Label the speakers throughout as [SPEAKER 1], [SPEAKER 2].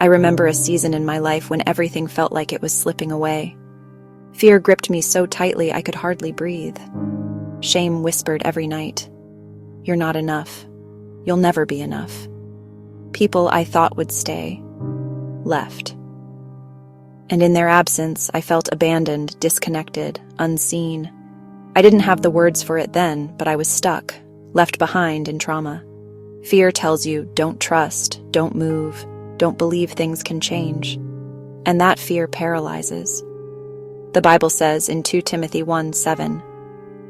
[SPEAKER 1] I remember a season in my life when everything felt like it was slipping away. Fear gripped me so tightly I could hardly breathe. Shame whispered every night, "You're not enough. You'll never be enough." People I thought would stay, left. And in their absence, I felt abandoned, disconnected, unseen. I didn't have the words for it then, but I was stuck, left behind in trauma. Fear tells you, don't trust, don't move, don't believe things can change. And that fear paralyzes. The Bible says in 2 Timothy 1:7,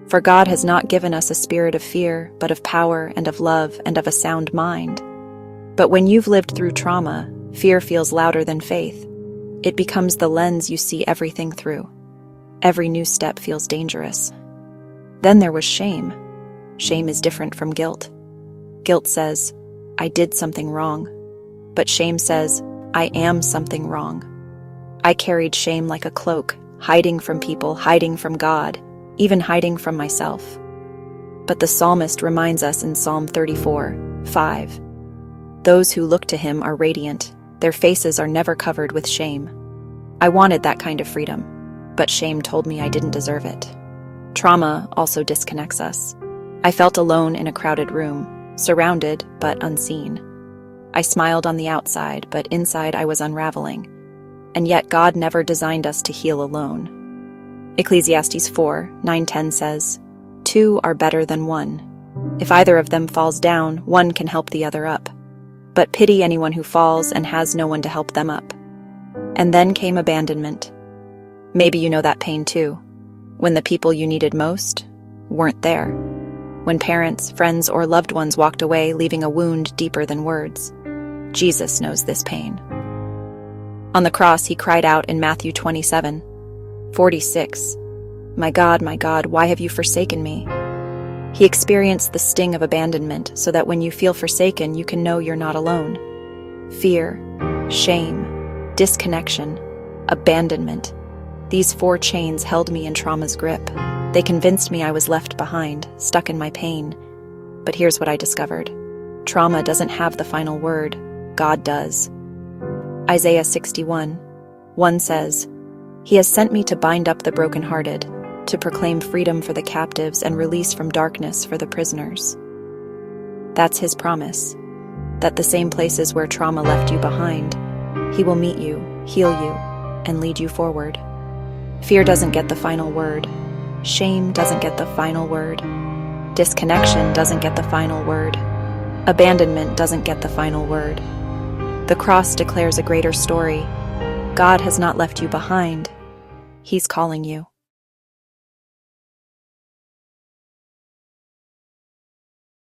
[SPEAKER 1] "For God has not given us a spirit of fear, but of power and of love and of a sound mind." But when you've lived through trauma, fear feels louder than faith. It becomes the lens you see everything through. Every new step feels dangerous. Then there was shame. Shame is different from guilt. Guilt says, I did something wrong. But shame says, I am something wrong. I carried shame like a cloak, hiding from people, hiding from God, even hiding from myself. But the psalmist reminds us in Psalm 34:5, "Those who look to him are radiant. Their faces are never covered with shame." I wanted that kind of freedom, but shame told me I didn't deserve it. Trauma also disconnects us. I felt alone in a crowded room, surrounded but unseen. I smiled on the outside, but inside I was unraveling. And yet God never designed us to heal alone. Ecclesiastes 4:9-10 says, "Two are better than one. If either of them falls down, one can help the other up. But pity anyone who falls and has no one to help them up." And then came abandonment. Maybe you know that pain too. When the people you needed most weren't there. When parents, friends, or loved ones walked away, leaving a wound deeper than words. Jesus knows this pain. On the cross, he cried out in Matthew 27:46, my God, why have you forsaken me?" He experienced the sting of abandonment so that when you feel forsaken, you can know you're not alone. Fear, shame, disconnection, abandonment. These 4 chains held me in trauma's grip. They convinced me I was left behind, stuck in my pain. But here's what I discovered. Trauma doesn't have the final word. God does. Isaiah 61:1 says, "He has sent me to bind up the brokenhearted, to proclaim freedom for the captives and release from darkness for the prisoners." That's his promise, that the same places where trauma left you behind, he will meet you, heal you, and lead you forward. Fear doesn't get the final word. Shame doesn't get the final word. Disconnection doesn't get the final word. Abandonment doesn't get the final word. The cross declares a greater story. God has not left you behind. He's calling you.